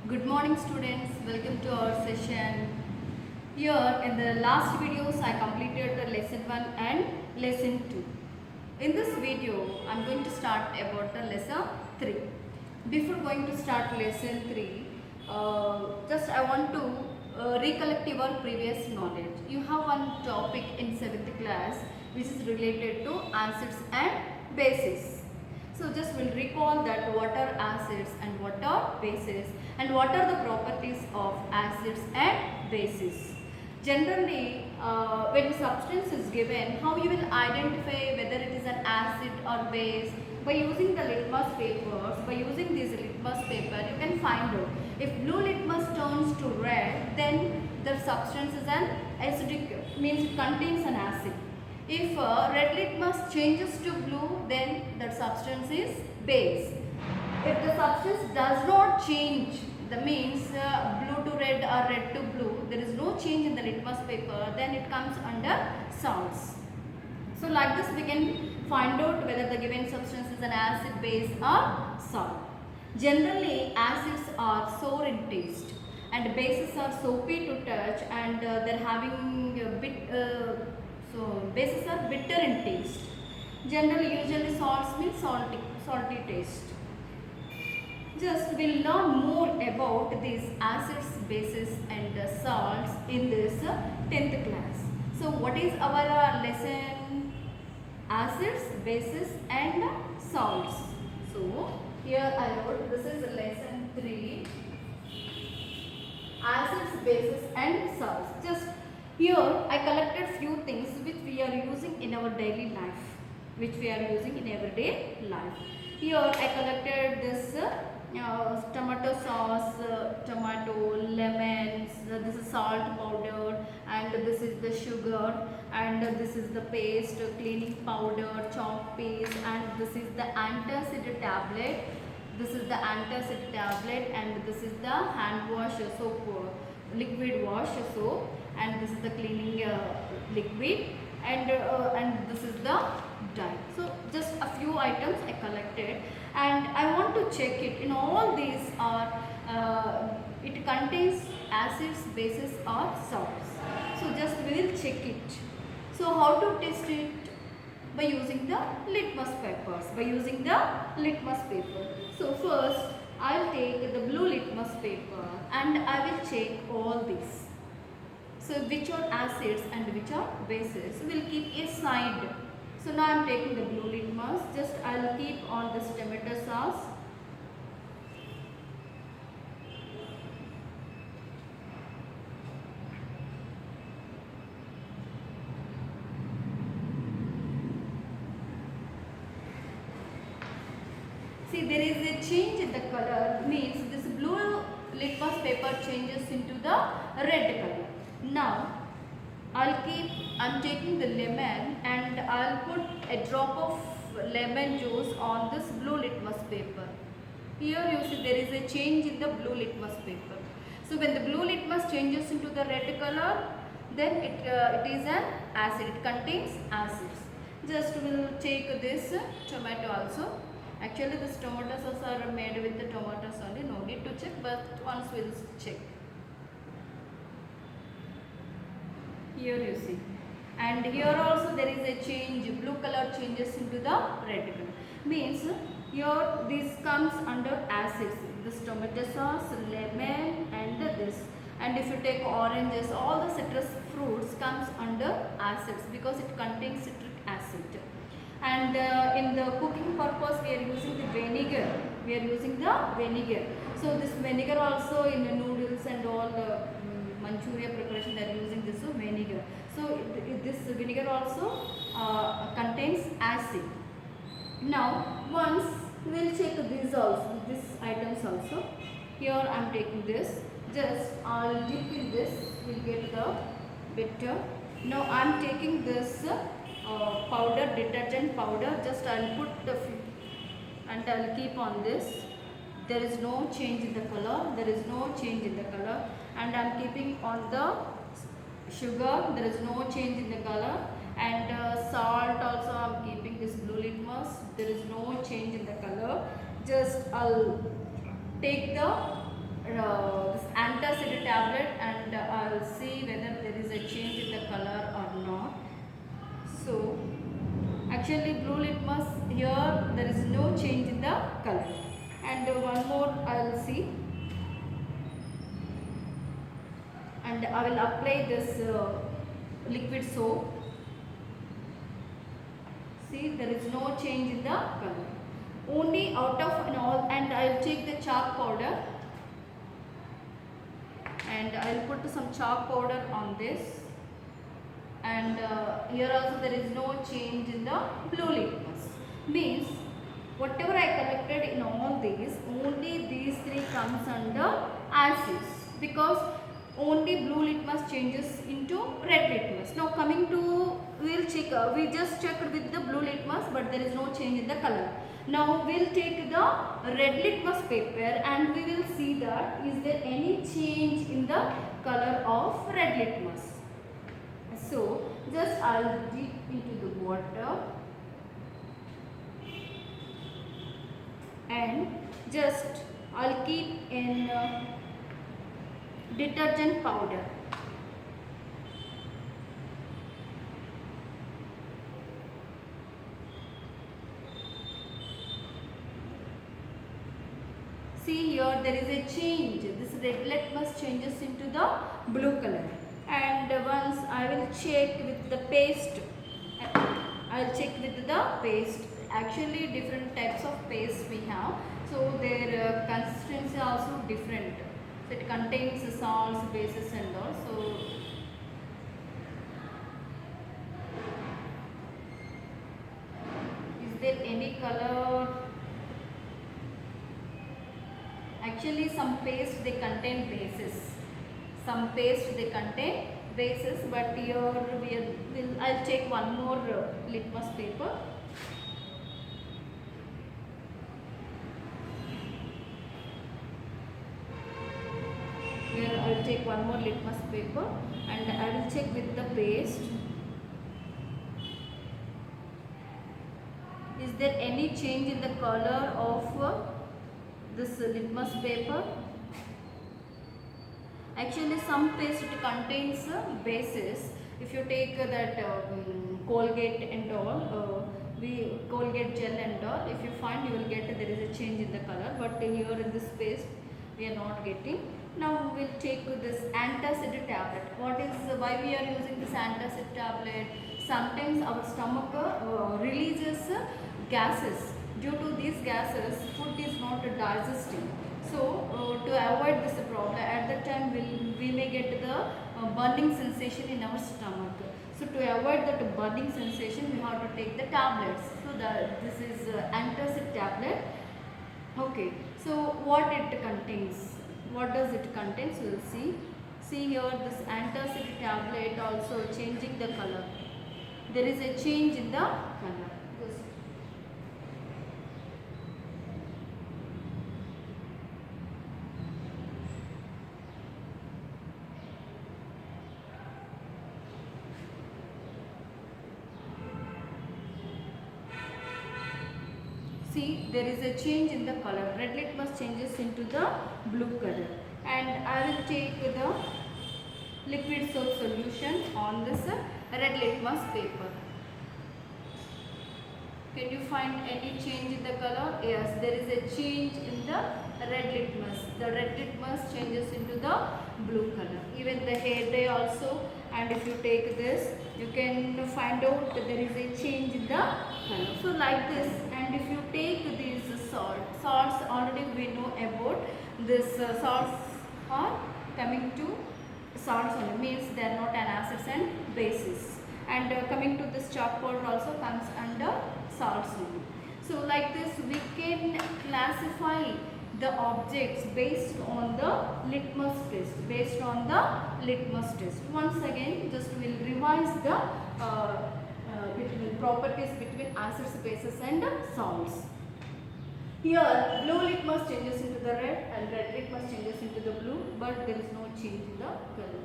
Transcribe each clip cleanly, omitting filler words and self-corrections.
Good morning students, welcome to our session. Here in the last videos I completed the lesson 1 and lesson 2. In this video I am going to start about the lesson 3. Before going to start lesson 3, just I want to recollect your previous knowledge. You have one topic in 7th class which is related to acids and bases. So just we'll recall that what are acids and what are bases and what are the properties of acids and bases. Generally, when substance is given, how you will identify whether it is an acid or base? By using the litmus papers, by using this litmus paper, you can find out. If blue litmus turns to red, then the substance is an acidic, means it contains an acid. If red litmus changes to blue, then that substance is base. If the substance does not change, that means blue to red or red to blue, there is no change in the litmus paper, then it comes under salts. So like this we can find out whether the given substance is an acid, base or salt. Generally acids are sour in taste and bases are soapy to touch, and they are having a bit bases are bitter in taste. Generally usually salts means salty taste. Just we'll learn more about these acids, bases and salts in this 10th class. So what is our lesson? Acids, bases and salts. So here I wrote, this is lesson 3, acids, bases and salts. Just here I collected few things which we are using in our daily life, which we are using in everyday life. Here I collected this tomato sauce, tomato, lemons, this is salt powder, and this is the sugar, and this is the paste, cleaning powder, chalk paste, and this is the antacid tablet. This is the antacid tablet, and this is the hand wash soap, liquid wash soap, and this is the cleaning liquid, and this is the dye. So just a few items I collected, and I want to check it. In all these are it contains acids, bases or salts. So just we will check it. So how to test it? By using the litmus papers. By using the litmus paper. So first I will take the blue litmus paper and I will check all these. So which are acids and which are bases, we will keep aside. So now I am taking the blue litmus. Just I will keep on this tomato sauce. See, there is a change in the color, means this blue litmus paper changes into the red color. Now I'm taking the lemon and I'll put a drop of lemon juice on this blue litmus paper. Here you see there is a change in the blue litmus paper. So when the blue litmus changes into the red color, then it is an acid, it contains acids. Just we'll take this tomato also. Actually this tomato sauce are made with the tomatoes only, no need to check, but once we'll check. Here you see, and here also there is a change, blue color changes into the red color, means here this comes under acids, this tomato sauce, lemon and this, and if you take oranges, all the citrus fruits comes under acids because it contains citric acid. And in the cooking purpose we are using the vinegar, so this vinegar also in the noodles and all the Manchuria preparation they are using this vinegar. So this vinegar also contains acid. Now once we will check these also, these items also. Here I am taking this, just I will dip in this, we will get the bitter. Now I am taking this powder, detergent powder, just I will put the and I will keep on this. There is no change in the color, and I am keeping on the sugar, there is no change in the color, and salt also I am keeping this blue litmus, there is no change in the color. Just I'll take the this antacid tablet, and I'll see whether there is a change in the color or not. So actually blue litmus, here there is no change in the color. And one more I'll see, and I will apply this liquid soap. See, there is no change in the color. Only out of and all, and I will take the chalk powder, and I will put some chalk powder on this. And here also there is no change in the blue litmus. Means whatever I collected in all these, only these three comes under acids, because only blue litmus changes into red litmus. Now coming to, we'll check, we just checked with the blue litmus, but there is no change in the color. Now we'll take the red litmus paper and we will see that is there any change in the color of red litmus. So just I'll dip into the water and just I'll keep in detergent powder. See here there is a change. This red litmus changes into the blue color. And once I will check with the paste. I will check with the paste. Actually different types of paste we have. So their consistency also different. So it contains salts, bases and all. So is there any color? Actually some paste they contain bases. Some paste they contain bases, but here I'll take one more litmus paper. Here I will take one more litmus paper and I will check with the paste. Is there any change in the color of this litmus paper? Actually some paste it contains bases. If you take that Colgate and all, Colgate gel and all, if you find, you will get there is a change in the color, but here in this paste we are not getting. Now we will take this antacid tablet. Why we are using this antacid tablet? Sometimes our stomach releases gases. Due to these gases, food is not digesting. So to avoid this problem, at that time we may get the burning sensation in our stomach. So to avoid that burning sensation, we have to take the tablets. So this is antacid tablet. Okay. So what it contains? What does it contain? So we'll see. See here this antacid tablet also changing the color. There is a change in the color. See, there is a change in the color. Red litmus changes into the blue color. And I will take the liquid soap solution on this red litmus paper. Can you find any change in the color? Yes, there is a change in the red litmus. The red litmus changes into the blue color. Even the hair dye also. And if you take this, you can find out that there is a change in the color. So like this. And if you take these salts already we know about this salts are coming to salts only, means they are not an acids and bases. And coming to this chalk powder also comes under salts only. So like this we can classify the objects based on the litmus test. Based on the litmus test. Once again, just we will revise the properties between acids, bases and salts. Here blue litmus changes into the red and red litmus changes into the blue, but there is no change in the color.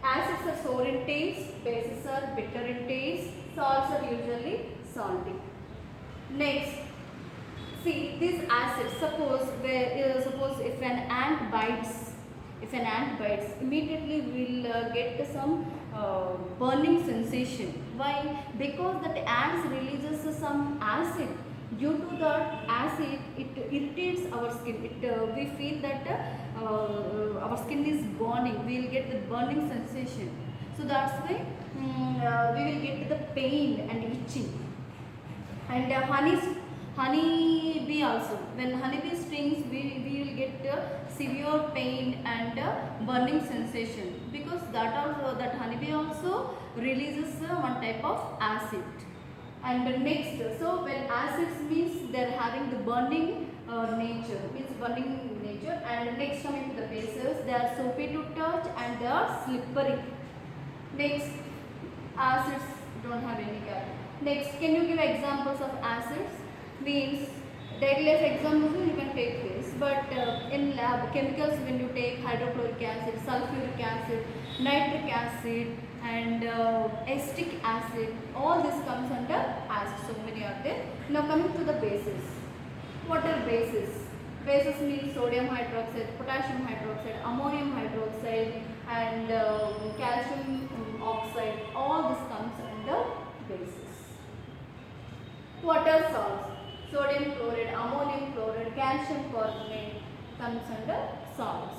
Acids are sour in taste, bases are bitter in taste, salts are usually salty. Next, See, these acids, suppose if an ant bites, immediately we'll get some burning sensation. Why? Because that ants releases some acid. Due to that acid, it irritates our skin. We feel that our skin is burning. We will get the burning sensation. So that's why we will get the pain and itching. And honey bee also, when honey bee stings, we will get severe pain and burning sensation, because that honey bee also releases one type of acid. And next, so when acids means they are having the burning nature, means burning nature. And next, coming to the bases, they are soapy to touch and they are slippery. Next, acids don't have any character. Next, can you give examples of acids? Means daily life examples you can take this, but in lab chemicals, when you take hydrochloric acid, sulfuric acid, nitric acid, and acetic acid, all this comes under acid. So many are there. Now coming to the bases. What are bases? Bases means sodium hydroxide, potassium hydroxide, ammonium hydroxide, and calcium oxide. All this comes under bases. What are salts? Sodium chloride, ammonium chloride, calcium carbonate comes under salts.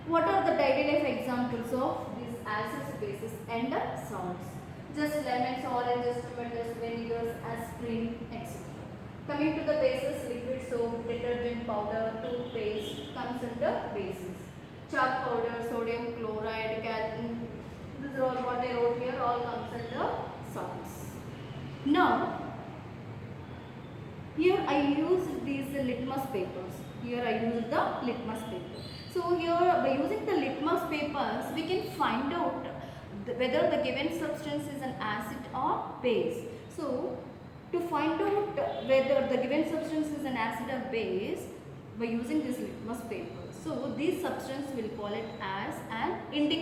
What are the daily life examples of these acids, bases and salts? Just lemons, oranges, tomatoes, vinegars, aspirin, etc. Coming to the bases, liquid soap, detergent powder, toothpaste comes under bases. Chalk powder, sodium chloride, calcium, this is all what I wrote here, all comes under salts. Now, here I use these litmus papers. Here I use the litmus paper. So here, by using the litmus papers, we can find out whether the given substance is an acid or base. So to find out whether the given substance is an acid or base, by using this litmus paper, so this substance will call it as an indicator.